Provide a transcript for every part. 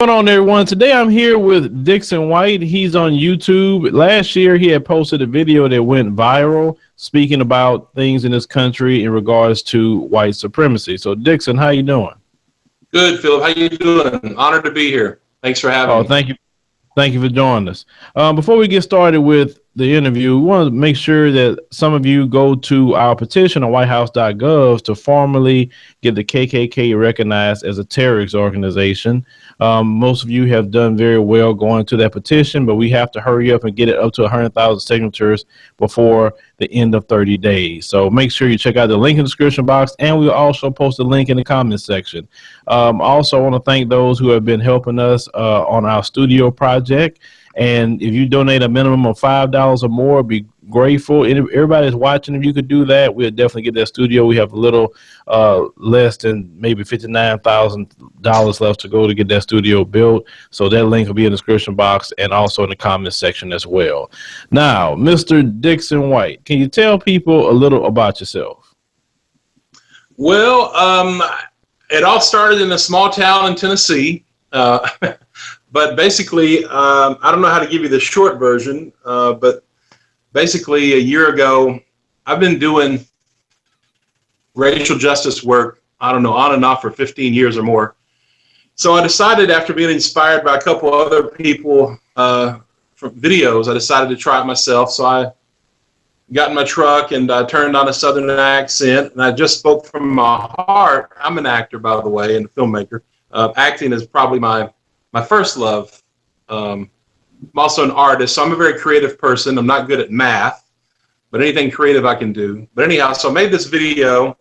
What's going on, everyone? Today I'm here with Dixon White. He's on YouTube. Last year he had posted a video that went viral speaking about things in this country in regards to white supremacy. So Dixon, how you doing? Good, Philip. How you doing? Honored to be here. Thanks for having me. Thank you. Thank you for joining us. Before we get started with the interview, we want to make sure that some of you go to our petition on whitehouse.gov to formally get the KKK recognized as a terrorist organization. Most of you have done very well going to that petition, but we have to hurry up and get it up to 100,000 signatures before the end of 30 days. So make sure you check out the link in the description box, and we'll also post a link in the comments section. Also, I want to thank those who have been helping us on our studio project. And if you donate a minimum of $5 or more, I'd be grateful. Everybody's watching. If you could do that, we'll definitely get that studio. We have a little less than maybe $59,000 left to go to get that studio built. So that link will be in the description box and also in the comments section as well. Now, Mr. Dixon White, can you tell people a little about yourself? Well, it all started in a small town in Tennessee. But basically, I don't know how to give you the short version, but basically a year ago, I've been doing racial justice work, I don't know, on and off for 15 years or more. So I decided, after being inspired by a couple other people from videos, I decided to try it myself. So I got in my truck and I turned on a Southern accent, and I just spoke from my heart. I'm an actor, by the way, and a filmmaker. Acting is probably my first love. I'm also an artist, so I'm a very creative person. I'm not good at math, but anything creative I can do. But anyhow, so I made this video.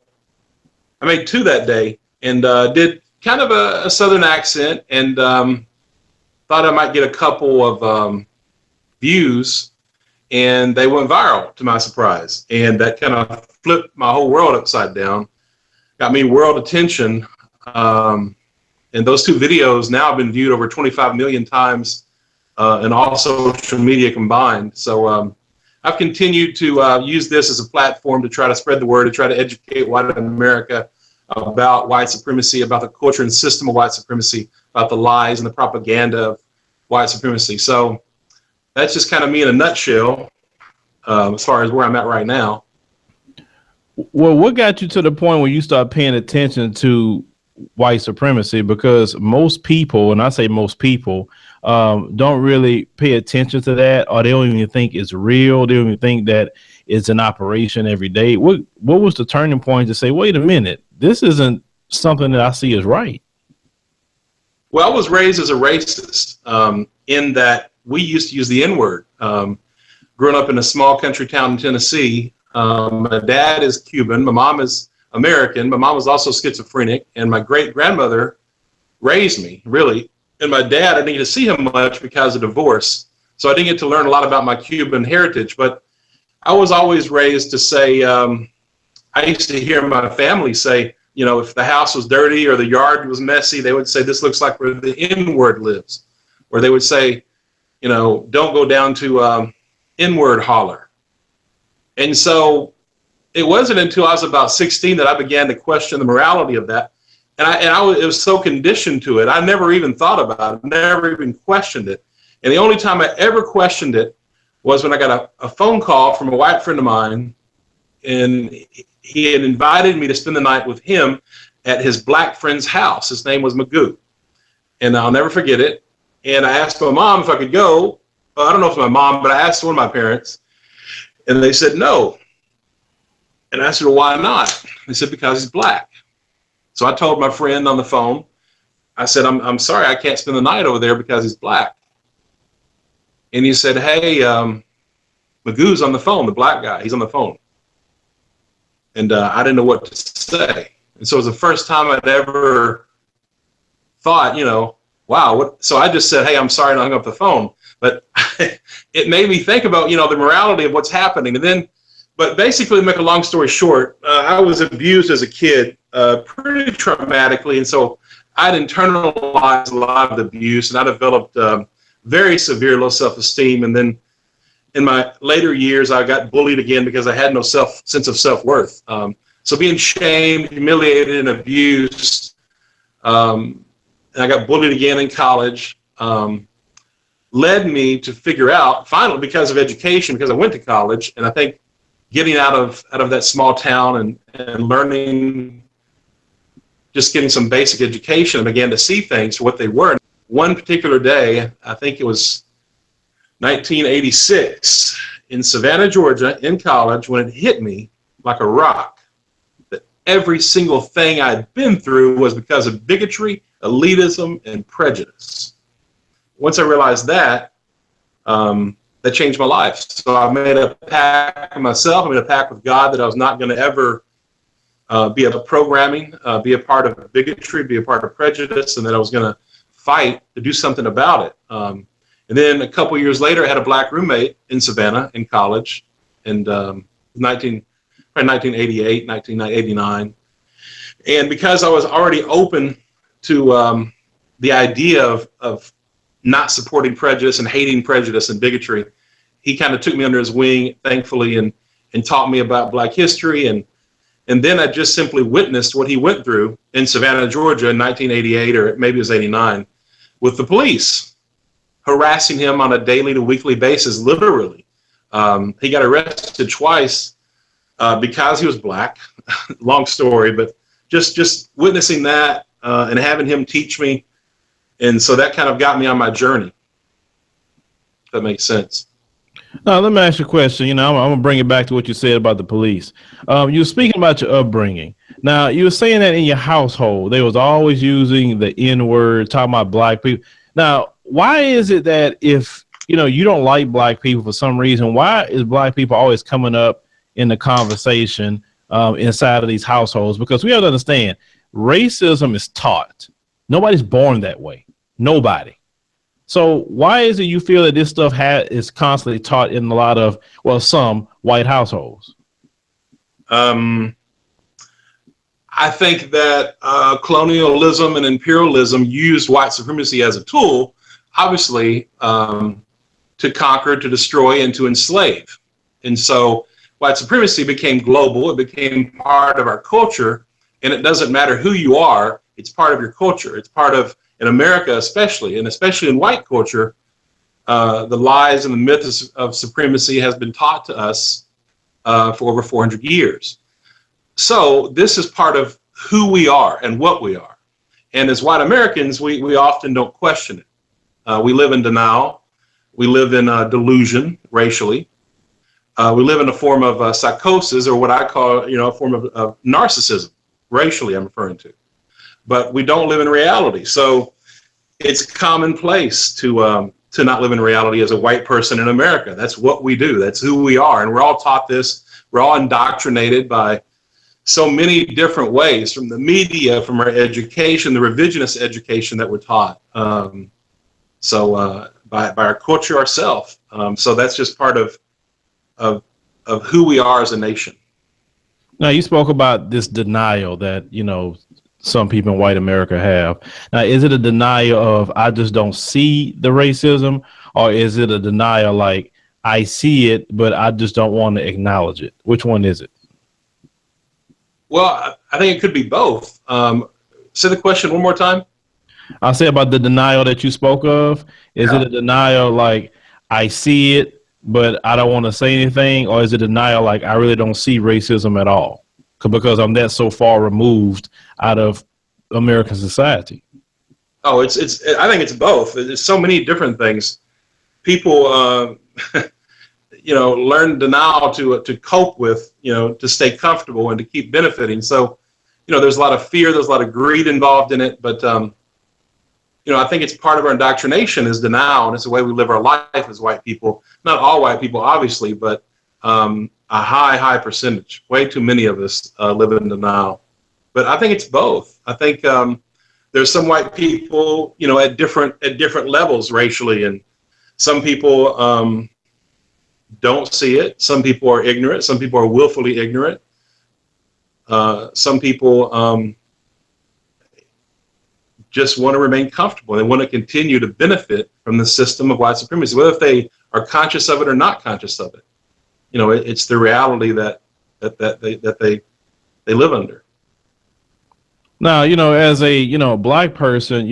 I made two that day, and did kind of a Southern accent, and thought I might get a couple of views, and they went viral, to my surprise. And that kind of flipped my whole world upside down, got me world attention. And those two videos now have been viewed over 25 million times in all social media combined. So I've continued to use this as a platform to try to spread the word, to try to educate white America about white supremacy, about the culture and system of white supremacy, about the lies and the propaganda of white supremacy. So that's just kind of me in a nutshell as far as where I'm at right now. Well, what got you to the point where you start paying attention to white supremacy? Because most people, and I say most people, don't really pay attention to that, or they don't even think it's real. They don't even think that it's an operation every day. What was the turning point to say, wait a minute, this isn't something that I see as right? Well, I was raised as a racist in that we used to use the N-word. Growing up in a small country town in Tennessee, my dad is Cuban, my mom is American. My mom was also schizophrenic, and my great-grandmother raised me, really. And my dad, I didn't get to see him much because of divorce, so I didn't get to learn a lot about my Cuban heritage. But I was always raised to say, I used to hear my family say, you know, if the house was dirty or the yard was messy, they would say, this looks like where the N-word lives. Or they would say, you know, don't go down to N-word holler. And so it wasn't until I was about 16 that I began to question the morality of that. And it was so conditioned to it. I never even thought about it, never even questioned it. And the only time I ever questioned it was when I got a phone call from a white friend of mine, and he had invited me to spend the night with him at his black friend's house. His name was Magoo. And I'll never forget it. And I asked my mom if I could go. Well, I don't know if it was my mom, but I asked one of my parents, and they said no. And I said, well, why not? They said, because he's black. So I told my friend on the phone, I said, I'm sorry, I can't spend the night over there because he's black. And he said, hey, Magoo's on the phone, the black guy, he's on the phone. And I didn't know what to say. And so it was the first time I'd ever thought, you know, wow. What? So I just said, hey, I'm sorry, and I hung up the phone. But it made me think about, you know, the morality of what's happening. And then, but basically, to make a long story short, I was abused as a kid pretty traumatically. And so I'd internalized a lot of the abuse, and I developed very severe low self-esteem. And then in my later years, I got bullied again because I had no sense of self-worth. So being shamed, humiliated, and abused and I got bullied again in college, led me to figure out, finally, because of education, because I went to college, and I think getting out of that small town and learning, just getting some basic education, I began to see things for what they were. One particular day, I think it was 1986, in Savannah, Georgia, in college, when it hit me like a rock, that every single thing I'd been through was because of bigotry, elitism, and prejudice. Once I realized that, that changed my life. So I made a pact with myself, I made a pact with God that I was not going to ever be a programming, be a part of bigotry, be a part of prejudice, and that I was going to fight to do something about it. And then a couple years later, I had a black roommate in Savannah in college, and 1988, 1989. And because I was already open to the idea of not supporting prejudice and hating prejudice and bigotry, he kind of took me under his wing, thankfully, and taught me about Black history. And then I just simply witnessed what he went through in Savannah, Georgia in 1988, or maybe it was 89, with the police harassing him on a daily to weekly basis, literally. He got arrested twice because he was black. Long story, but just witnessing that and having him teach me. And so that kind of got me on my journey. If that makes sense. Now, let me ask you a question. I'm going to bring it back to what you said about the police. You were speaking about your upbringing. Now, you were saying that in your household, they was always using the N-word, talking about black people. Now, why is it that if, you don't like black people for some reason, why is black people always coming up in the conversation inside of these households? Because we have to understand, racism is taught. Nobody's born that way. Nobody. So why is it you feel that this stuff is constantly taught in a lot of, some white households? I think that colonialism and imperialism used white supremacy as a tool, obviously, to conquer, to destroy, and to enslave. And so white supremacy became global. It became part of our culture. And it doesn't matter who you are. It's part of your culture. It's part of, in America especially, and especially in white culture, the lies and the myths of supremacy has been taught to us for over 400 years. So this is part of who we are and what we are. And as white Americans, we often don't question it. We live in denial. We live in delusion racially. We live in a form of psychosis, or what I call, a form of narcissism, racially I'm referring to. But we don't live in reality. So it's commonplace to not live in reality as a white person in America. That's what we do. That's who we are. And we're all taught this. We're all indoctrinated by so many different ways, from the media, from our education, the revisionist education that we're taught. By our culture ourselves. So that's just part of who we are as a nation. Now, you spoke about this denial that, some people in white America have. Now, is it a denial of, I just don't see the racism, or is it a denial like, I see it, but I just don't want to acknowledge it? Which one is it? Well, I think it could be both. Say the question one more time. I'll say about the denial that you spoke of. Is it a denial like, I see it, but I don't want to say anything? Or is it denial like, I really don't see racism at all because I'm that so far removed out of American society? Oh, I think it's both. There's so many different things. People, learn denial to cope with, to stay comfortable and to keep benefiting. So, there's a lot of fear, there's a lot of greed involved in it, but I think it's part of our indoctrination is denial, and it's the way we live our life as white people. Not all white people, obviously, but a high percentage. Way too many of us live in denial. But I think it's both. I think there's some white people, at different levels racially, and some people don't see it. Some people are ignorant. Some people are willfully ignorant. Some people just want to remain comfortable. They want to continue to benefit from the system of white supremacy, whether if they are conscious of it or not conscious of it. It's the reality that they live under. Now, as a, black person,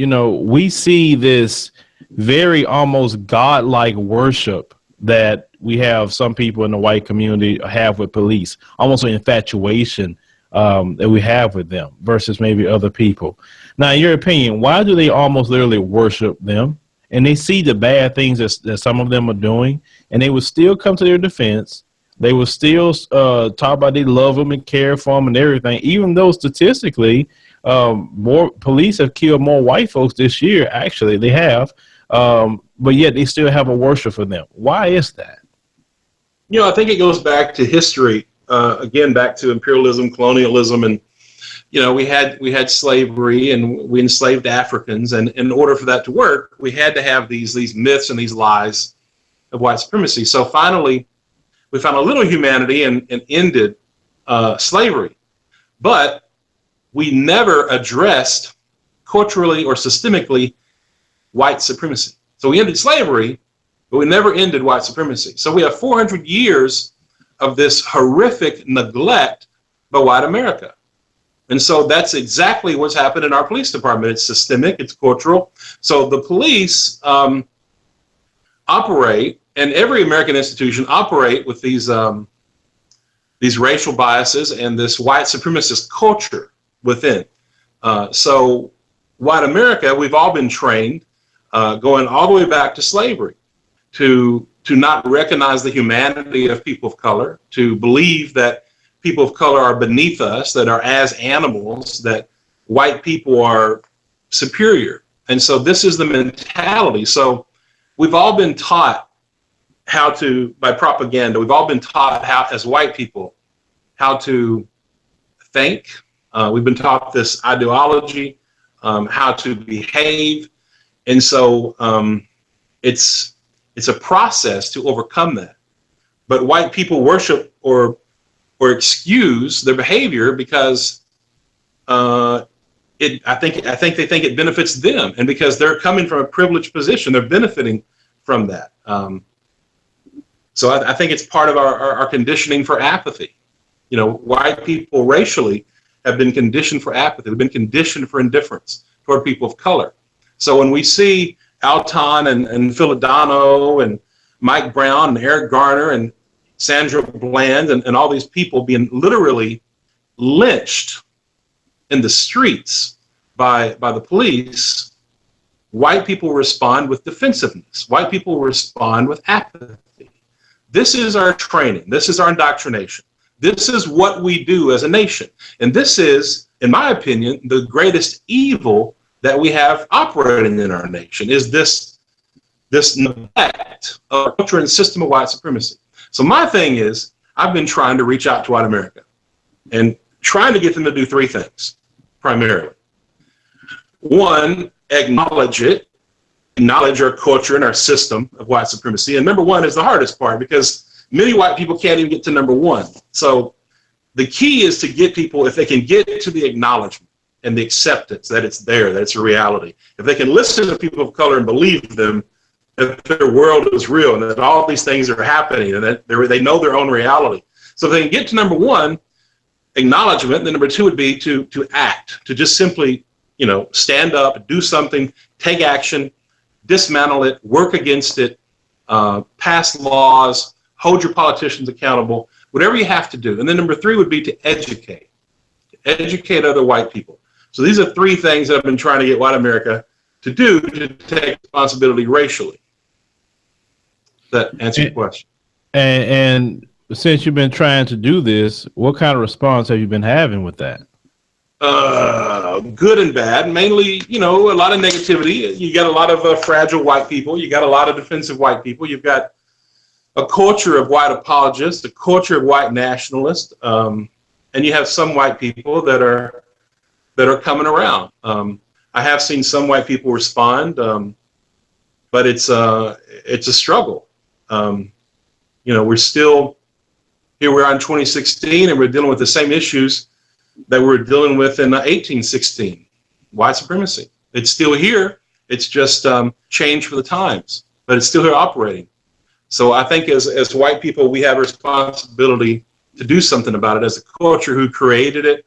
we see this very almost godlike worship that we have some people in the white community have with police, almost an infatuation that we have with them versus maybe other people. Now, in your opinion, why do they almost literally worship them? And they see the bad things that some of them are doing, and they will still come to their defense. They will still talk about they love them and care for them and everything, even though statistically, more police have killed more white folks this year. Actually, they have, but yet they still have a worship for them. Why is that? I think it goes back to history. Again, back to imperialism, colonialism, and we had slavery, and we enslaved Africans, and in order for that to work, we had to have these myths and these lies of white supremacy. So finally, we found a little humanity and ended slavery, but we never addressed culturally or systemically white supremacy. So we ended slavery, but we never ended white supremacy. So we have 400 years of this horrific neglect by white America. And so that's exactly what's happened in our police department. It's systemic, it's cultural. So the police operate, and every American institution operate with these racial biases and this white supremacist culture within. So white America, we've all been trained, going all the way back to slavery, to not recognize the humanity of people of color, to believe that people of color are beneath us, that are as animals, that white people are superior. And so this is the mentality. So we've all been taught by propaganda, we've all been taught how, as white people, how to think. We've been taught this ideology, how to behave. And so it's a process to overcome that. But white people worship or excuse their behavior because I think they think it benefits them, and because they're coming from a privileged position, they're benefiting from that. So I think it's part of our conditioning for apathy. White people racially have been conditioned for apathy. They've been conditioned for indifference toward people of color. So when we see Alton and Philadelphia and Mike Brown and Eric Garner and Sandra Bland and all these people being literally lynched in the streets by the police, white people respond with defensiveness. White people respond with apathy. This is our training. This is our indoctrination. This is what we do as a nation. And this is, in my opinion, the greatest evil that we have operating in our nation, is this neglect of our culture and system of white supremacy. So my thing is, I've been trying to reach out to white America and trying to get them to do three things, primarily. One, acknowledge our culture and our system of white supremacy. And number one is the hardest part, because many white people can't even get to number one. So the key is to get people, if they can get to the acknowledgement and the acceptance that it's there, that it's a reality. If they can listen to people of color and believe them, that their world is real and that all these things are happening and that they know their own reality. So if they can get to number one, acknowledgement, then number two would be to act, to just simply, stand up, do something, take action, dismantle it, work against it, pass laws, hold your politicians accountable, whatever you have to do. And then number three would be to educate other white people. So these are three things that I've been trying to get white America to do to take responsibility racially. That answer your question. And since you've been trying to do this, what kind of response have you been having with that? Good and bad. Mainly, a lot of negativity. You got a lot of fragile white people. You got a lot of defensive white people. You've got a culture of white apologists, a culture of white nationalists, and you have some white people that are coming around. I have seen some white people respond, but it's a struggle. We're still here. We're in 2016, and we're dealing with the same issues that we were dealing with in 1816, white supremacy. It's still here. It's just changed for the times, but it's still here operating. So I think as white people, we have a responsibility to do something about it as a culture who created it,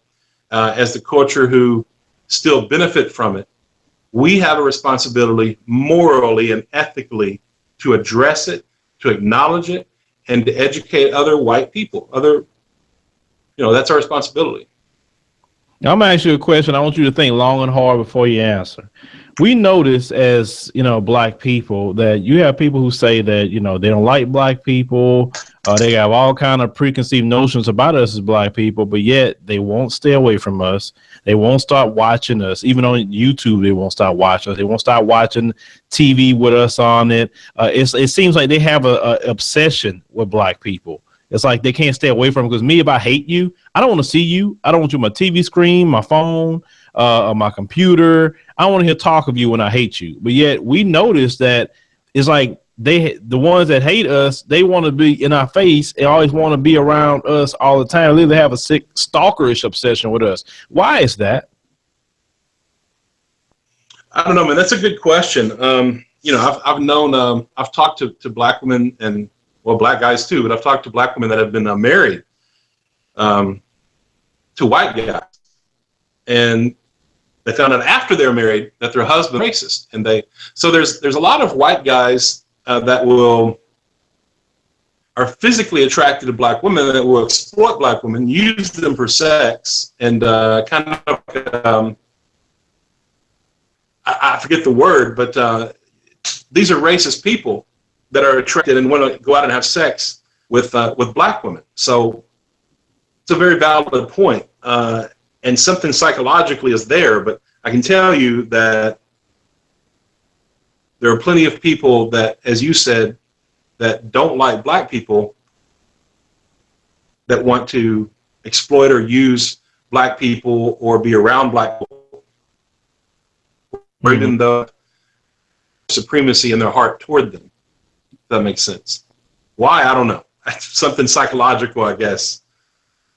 as the culture who still benefit from it, we have a responsibility morally and ethically to address it, to acknowledge it, and to educate other white people. That's our responsibility. I'm gonna ask you a question. I want you to think long and hard before you answer. We notice as, black people that you have people who say that, they don't like black people. They have all kind of preconceived notions about us as black people, but yet they won't stay away from us. They won't start watching us. Even on YouTube, they won't start watching us. They won't start watching TV with us on it. It seems like they have a obsession with black people. It's like they can't stay away from it, because me, if I hate you, I don't want to see you. I don't want you on my TV screen, my phone, on my computer. I don't want to hear talk of you when I hate you. But yet we notice that it's like the ones that hate us, they want to be in our face. They always want to be around us all the time. They have a sick stalkerish obsession with us. Why is that? I don't know, man. That's a good question. I've known, I've talked to black women and, well, black guys too, but I've talked to black women that have been married to white guys, and they found out after they're married that their husband is racist, and so there's a lot of white guys that are physically attracted to black women, that will exploit black women, use them for sex, and kind of I forget the word, but these are racist people that are attracted and want to go out and have sex with black women. So it's a very valid point, and something psychologically is there. But I can tell you that there are plenty of people that, as you said, that don't like black people, that want to exploit or use black people or be around black people, or even the supremacy in their heart toward them. That makes sense. Why? I don't know. Something psychological, I guess.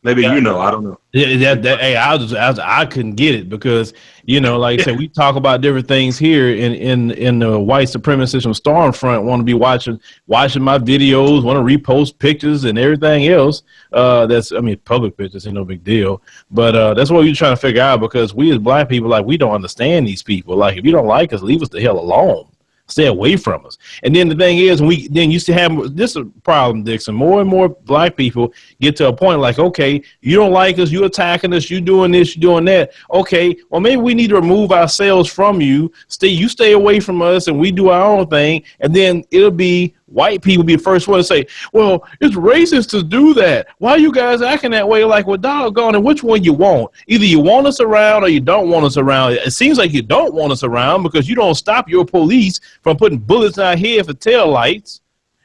Maybe I don't know. Yeah, hey, I couldn't get it, because like I said, we talk about different things here in the white supremacist from Stormfront. Want to be watching my videos, want to repost pictures and everything else. Public pictures ain't no big deal, but that's what we're trying to figure out, because we as black people, like, we don't understand these people. Like, if you don't like us, leave us the hell alone. Stay away from us. And then the thing is, then you still have this problem, Dixon. More and more black people get to a point like, okay, you don't like us, you attacking us, you doing this, you doing that. Okay, well, maybe we need to remove ourselves from you. You stay away from us, and we do our own thing. And then it'll be white people be the first one to say, well, it's racist to do that. Why are you guys acting that way? Like, well, doggone, and which one you want? Either you want us around or you don't want us around. It seems like you don't want us around, because you don't stop your police from putting bullets in our head for tail lights.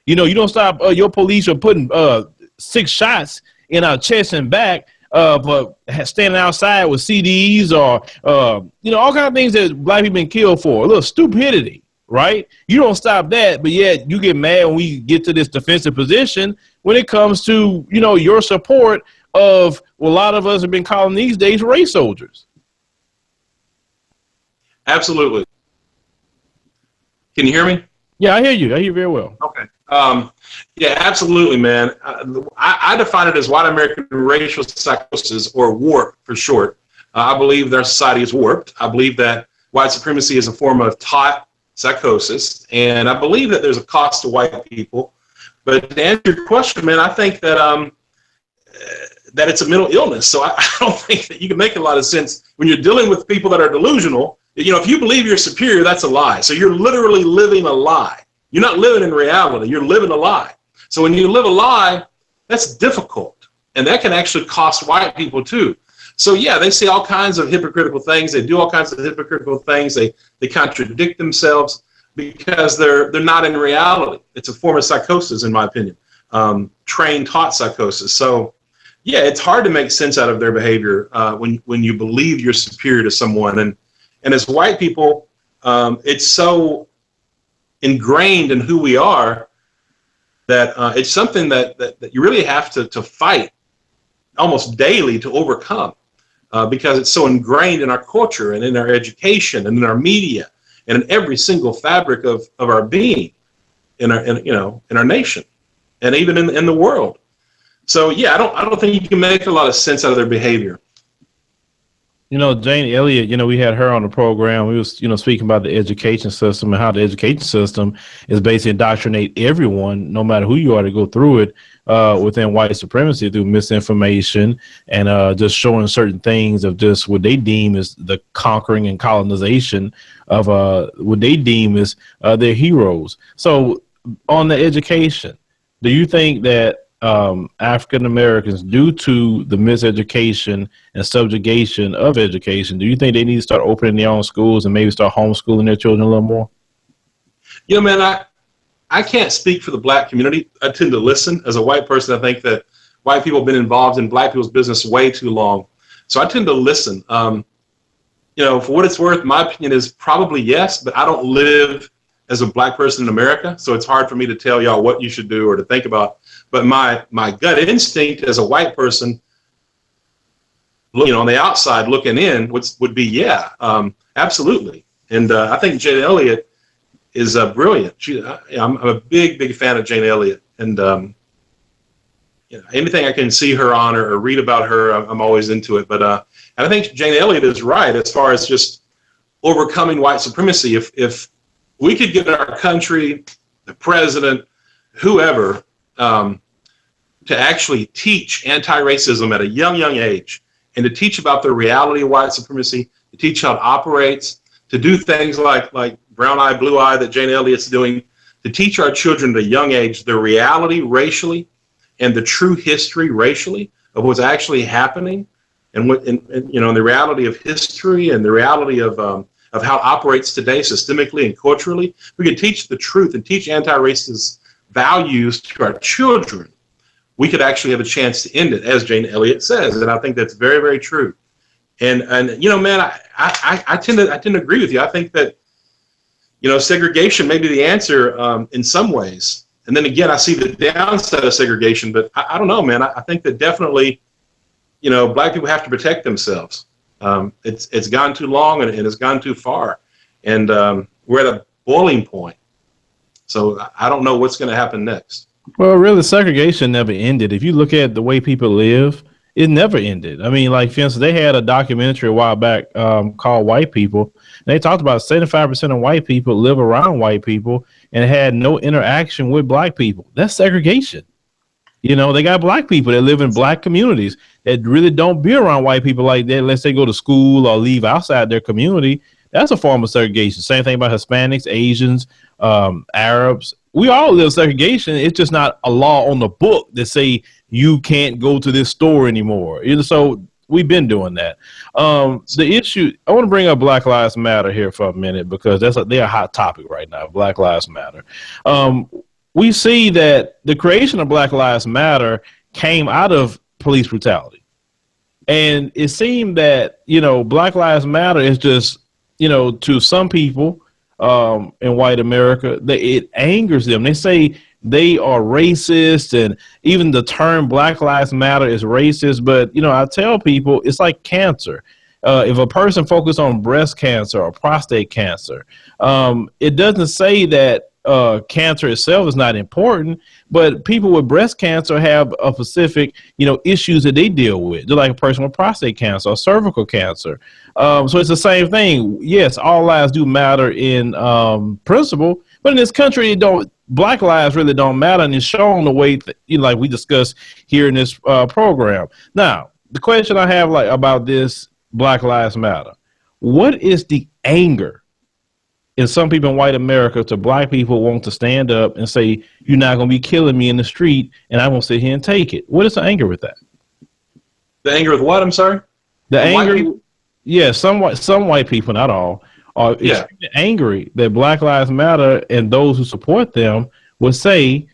You don't stop your police from putting 6 shots in our chest and back for standing outside with CDs or, all kinds of things that black people been killed for. A little stupidity. Right? You don't stop that, but yet you get mad when we get to this defensive position when it comes to, your support of what a lot of us have been calling these days race soldiers. Absolutely. Can you hear me? Yeah, I hear you. I hear you very well. Okay. Yeah, absolutely, man. I define it as white American racial psychosis, or warp for short. I believe their society is warped. I believe that white supremacy is a form of taught psychosis, and I believe that there's a cost to white people. But to answer your question, man, I think that that it's a mental illness. So I don't think that you can make a lot of sense when you're dealing with people that are delusional. If you believe you're superior, that's a lie. So you're literally living a lie. You're not living in reality. You're living a lie. So when you live a lie, that's difficult, and that can actually cost white people too. So yeah, they say all kinds of hypocritical things. They do all kinds of hypocritical things. They contradict themselves because they're not in reality. It's a form of psychosis, in my opinion, trained, taught psychosis. So yeah, it's hard to make sense out of their behavior when you believe you're superior to someone. And as white people, it's so ingrained in who we are that it's something that you really have to fight almost daily to overcome. Because it's so ingrained in our culture and in our education and in our media and in every single fabric of our being in our nation and even in the world. So yeah, I don't think you can make a lot of sense out of their behavior. Jane Elliott, we had her on the program. We was, speaking about the education system and how the education system is basically indoctrinate everyone, no matter who you are, to go through it within white supremacy through misinformation and just showing certain things of just what they deem as the conquering and colonization of what they deem as their heroes. So on the education, do you think that African Americans, due to the miseducation and subjugation of education, do you think they need to start opening their own schools and maybe start homeschooling their children a little more? Man, I can't speak for the black community. I tend to listen. As a white person, I think that white people have been involved in black people's business way too long. So I tend to listen. For what it's worth, my opinion is probably yes, but I don't live as a black person in America, so it's hard for me to tell y'all what you should do or to think about. But my gut instinct as a white person, on the outside looking in, would be absolutely. And I think Jane Elliott is brilliant. I'm a big fan of Jane Elliott, and anything I can see her on or read about her, I'm always into it. But and I think Jane Elliott is right as far as just overcoming white supremacy. If we could get our country, the president, whoever, to actually teach anti-racism at a young age, and to teach about the reality of white supremacy, to teach how it operates, to do things like Brown Eye, Blue Eye that Jane Elliott's doing, to teach our children at a young age the reality racially and the true history racially of what's actually happening, and the reality of history and the reality of how it operates today systemically and culturally. We can teach the truth and teach anti-racist values to our children. We could actually have a chance to end it, as Jane Elliott says, and I think that's very, very true. And man, I tend to agree with you. I think that segregation may be the answer in some ways, and then again, I see the downside of segregation. But I don't know, man. I think that definitely, black people have to protect themselves. It's gone too long and it's gone too far, and we're at a boiling point. So I don't know what's going to happen next. Well, really, segregation never ended. If you look at the way people live, it never ended. I mean, like, for instance, they had a documentary a while back called White People. And they talked about 75% of white people live around white people and had no interaction with black people. That's segregation. They got black people that live in black communities that really don't be around white people like that. Let's say go to school or leave outside their community. That's a form of segregation. Same thing about Hispanics, Asians, Arabs. We all live segregation. It's just not a law on the book that say you can't go to this store anymore. So we've been doing that. The issue, I want to bring up Black Lives Matter here for a minute because they're a hot topic right now. Black Lives Matter. We see that the creation of Black Lives Matter came out of police brutality. And it seemed that, Black Lives Matter is just, to some people in white America, it angers them. They say they are racist, and even the term Black Lives Matter is racist. But, I tell people it's like cancer. If a person focuses on breast cancer or prostate cancer, it doesn't say that cancer itself is not important, but people with breast cancer have a specific, issues that they deal with, just like a person with prostate cancer or cervical cancer. So it's the same thing. Yes, all lives do matter in principle, but in this country, Black lives really don't matter, and it's shown the way that, like we discussed here in this program. Now, the question I have about this Black Lives Matter, what is the anger in some people in white America to black people want to stand up and say, you're not going to be killing me in the street, and I'm going to sit here and take it? What is the anger with that? The anger with what? I'm sorry? The anger, yeah, some white people, not all, are extremely angry that Black Lives Matter and those who support them will say,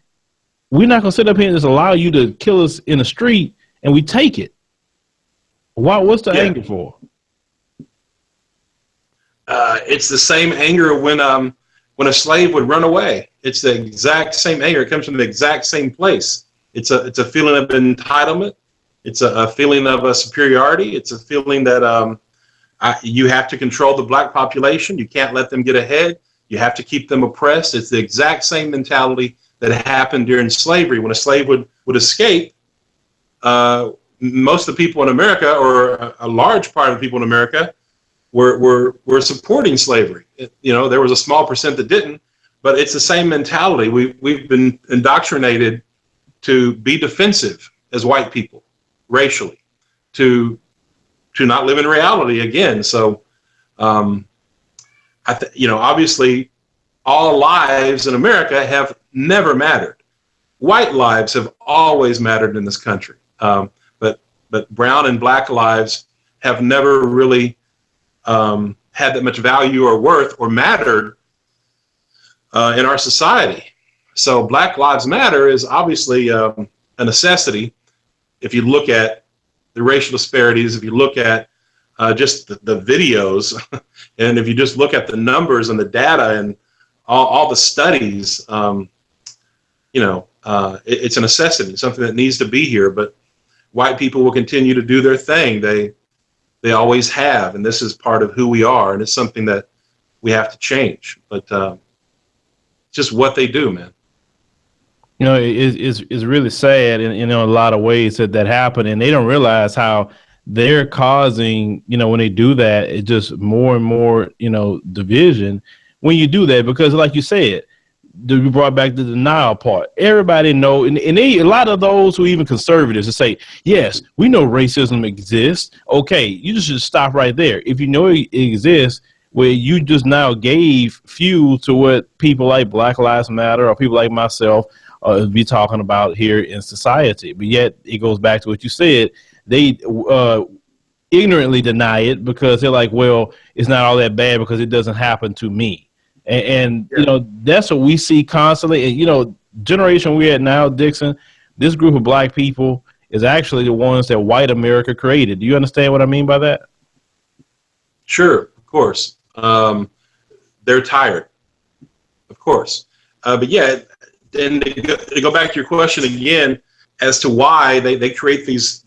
we're not going to sit up here and just allow you to kill us in the street, and we take it. What's the anger for? It's the same anger when a slave would run away. It's the exact same anger. It comes from the exact same place. It's a feeling of entitlement. It's a feeling of superiority. It's a feeling that you have to control the black population. You can't let them get ahead. You have to keep them oppressed. It's the exact same mentality that happened during slavery. When a slave would escape, most of the people in America, or a large part of the people in America, were supporting slavery. There was a small percent that didn't, but it's the same mentality. We've been indoctrinated to be defensive as white people, racially, to not live in reality again. So, obviously, all lives in America have never mattered. White lives have always mattered in this country, but brown and black lives have never really had that much value or worth or mattered in our society. So Black Lives Matter is obviously a necessity. If you look at the racial disparities, if you look at just the videos, and if you just look at the numbers and the data and all the studies, it's a necessity, something that needs to be here. But white people will continue to do their thing. They always have, and this is part of who we are, and it's something that we have to change. But just what they do, man. It's really sad in a lot of ways that happen, and they don't realize how they're causing, when they do that, it's just more and more, division when you do that, because like you said, you brought back the denial part. Everybody know, and a lot of those who even conservatives to say, yes, we know racism exists. Okay, you just should stop right there. If you know it exists, where you just now gave fuel to what people like Black Lives Matter or people like myself be talking about here in society. But yet it goes back to what you said. They ignorantly deny it because they're like, well, it's not all that bad because it doesn't happen to me. And that's what we see constantly. And, generation we're at now, Dixon, this group of black people is actually the ones that white America created. Do you understand what I mean by that? Sure, of course. They're tired, of course. But yeah, and to go back to your question again as to why they create these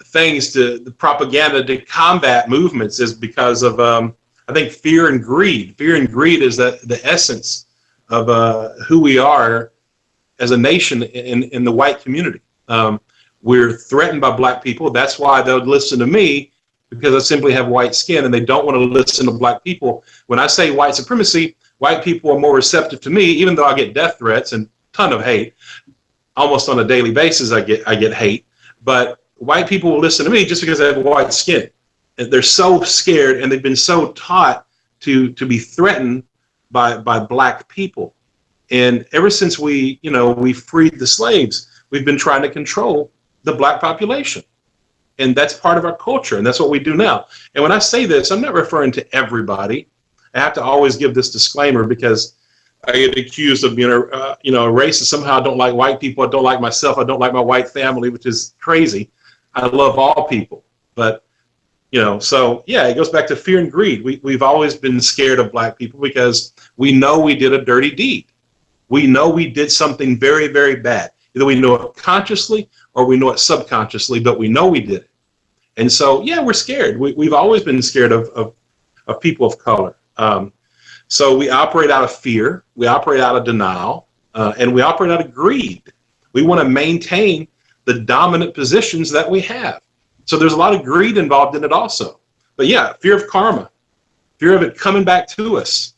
things, the propaganda to combat movements is because of I think fear and greed. Fear and greed is the essence of who we are as a nation in the white community. We're threatened by black people. That's why they'll listen to me, because I simply have white skin, and they don't want to listen to black people. When I say white supremacy, white people are more receptive to me, even though I get death threats and a ton of hate. Almost on a daily basis, I get hate. But white people will listen to me just because I have white skin. And they're so scared, and they've been so taught to be threatened by black people. And ever since we freed the slaves, we've been trying to control the black population. And that's part of our culture, and that's what we do now. And when I say this, I'm not referring to everybody. I have to always give this disclaimer because I get accused of being a racist. Somehow I don't like white people. I don't like myself. I don't like my white family, which is crazy. I love all people. But, so yeah, it goes back to fear and greed. We've always been scared of black people because we know we did a dirty deed. We know we did something very, very bad. Either we know it consciously or we know it subconsciously, but we know we did it. And so, yeah, we're scared. We've always been scared of people of color. So we operate out of fear, we operate out of denial, and we operate out of greed. We want to maintain the dominant positions that we have. So there's a lot of greed involved in it also. But yeah, fear of karma, fear of it coming back to us.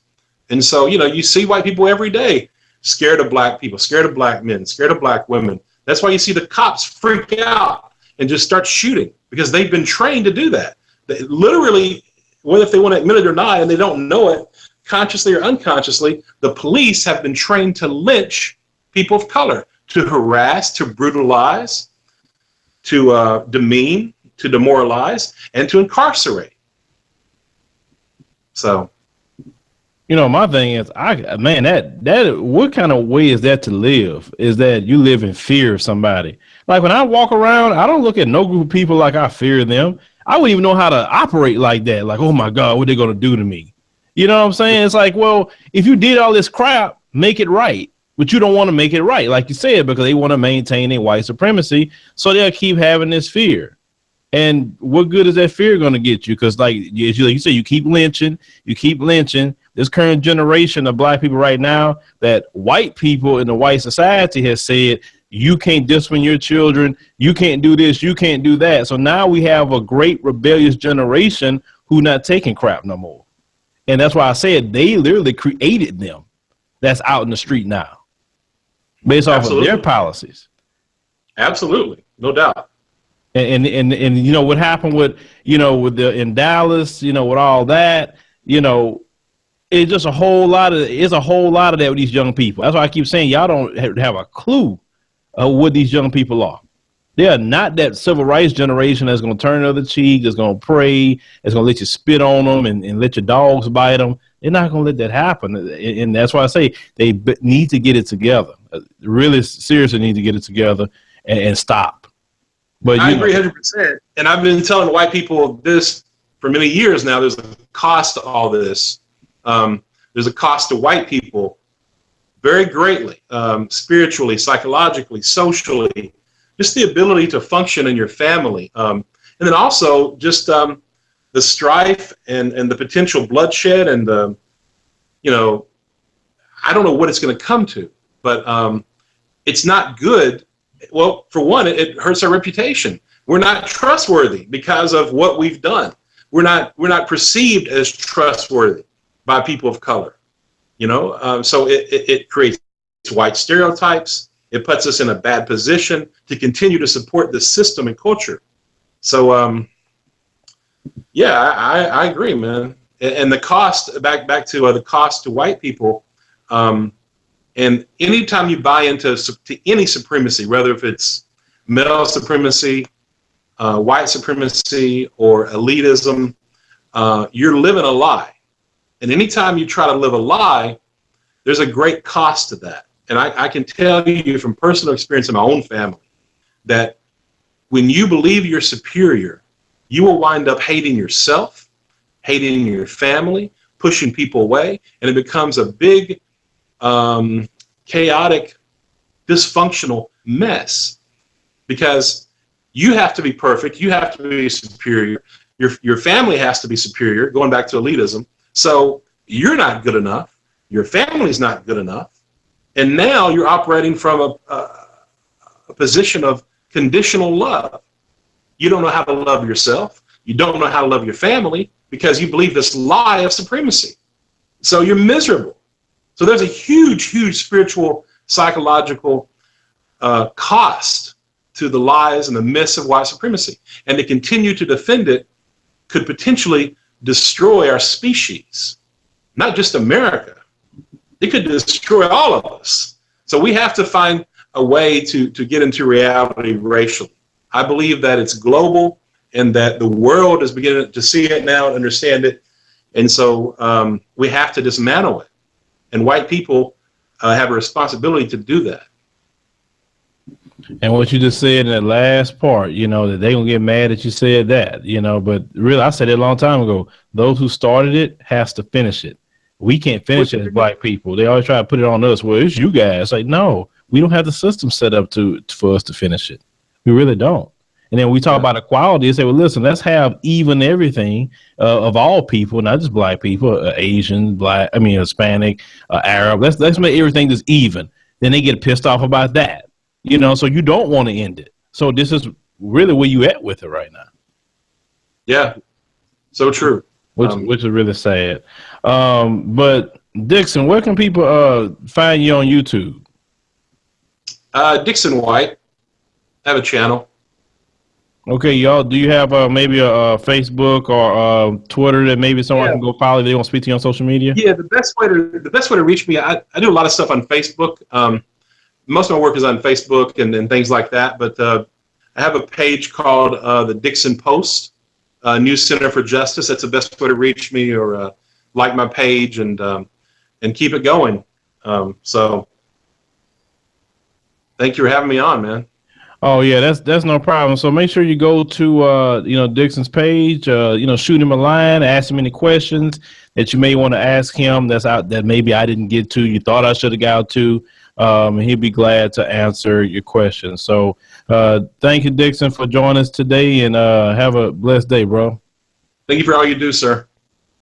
And so, you see white people every day scared of black people, scared of black men, scared of black women. That's why you see the cops freak out and just start shooting, because they've been trained to do that. They literally, whether if they want to admit it or not, and they don't know it, consciously or unconsciously, the police have been trained to lynch people of color, to harass, to brutalize, to demean, to demoralize, and to incarcerate. So, my thing is, that what kind of way is that to live? Is that you live in fear of somebody? Like when I walk around, I don't look at no group of people like I fear them. I wouldn't even know how to operate like that. Like, oh my God, what are they going to do to me? You know what I'm saying? It's like, well, if you did all this crap, make it right. But you don't want to make it right, like you said, because they want to maintain a white supremacy. So they'll keep having this fear. And what good is that fear going to get you? Because like you say, you keep lynching. This current generation of black people right now that white people in the white society has said you can't discipline your children. You can't do this. You can't do that. So now we have a great rebellious generation who not taking crap no more. And that's why I said they literally created them that's out in the street now based off of their policies. Absolutely. No doubt. And you know what happened with, you know, with the in Dallas, you know, with all that, you know, it's just a whole lot of that with these young people. That's why I keep saying y'all don't have a clue of what these young people are. They are not that civil rights generation that's going to turn the other cheek, that's going to pray, that's going to let you spit on them and let your dogs bite them. They're not going to let that happen. And that's why I say they need to get it together. Really seriously need to get it together and stop. But I agree 100%. And I've been telling white people this for many years now. There's a cost to all this. There's a cost to white people very greatly, spiritually, psychologically, socially, just the ability to function in your family. And then also just the strife and the potential bloodshed and the, you know, I don't know what it's going to come to, but it's not good. Well, for one, it hurts our reputation. We're not trustworthy because of what we've done. We're not perceived as trustworthy by people of color, you know. So it creates white stereotypes. It puts us in a bad position to continue to support the system and culture. So, yeah, I agree, man. And the cost, back to the cost to white people. And anytime you buy into any supremacy, whether if it's male supremacy, white supremacy, or elitism, you're living a lie. And anytime you try to live a lie, there's a great cost to that. And I can tell you from personal experience in my own family that when you believe you're superior, you will wind up hating yourself, hating your family, pushing people away, and it becomes a big chaotic, dysfunctional mess because you have to be perfect. You have to be superior. Your family has to be superior, going back to elitism. So you're not good enough. Your family's not good enough. And now you're operating from a position of conditional love. You don't know how to love yourself. You don't know how to love your family because you believe this lie of supremacy. So you're miserable. So there's a huge, huge spiritual, psychological cost to the lies and the myths of white supremacy. And to continue to defend it could potentially destroy our species, not just America. It could destroy all of us. So we have to find a way to get into reality racially. I believe that it's global and that the world is beginning to see it now and understand it. And so we have to dismantle it. And white people have a responsibility to do that. And what you just said in that last part, you know, that they gonna get mad that you said that, you know, but really, I said it a long time ago. Those who started it has to finish it. We can't finish it as black people. They always try to put it on us. Well, it's you guys. Like, no, we don't have the system set up for us to finish it. We really don't. And then we talk about equality and say, well, listen, let's have even everything of all people, not just black people, Asian, Hispanic, Arab. Let's make everything just even. Then they get pissed off about that, you know. So you don't want to end it. So this is really where you at with it right now. Yeah, so true. Which is really sad. But Dixon, where can people find you on YouTube? Dixon White. I have a channel. Okay, y'all, do you have maybe a Facebook or Twitter that maybe someone can go follow if they want to speak to you on social media? Yeah, the best way to reach me, I do a lot of stuff on Facebook. Most of my work is on Facebook and things like that, but I have a page called the Dixon Post, News Center for Justice. That's the best way to reach me, or like my page and keep it going. So thank you for having me on, man. Oh yeah, that's no problem. So make sure you go to Dixon's page, shoot him a line, ask him any questions that you may want to ask him that maybe I didn't get to, you thought I should have got to. He'll be glad to answer your questions. So thank you, Dixon, for joining us today, and have a blessed day, bro. Thank you for all you do, sir.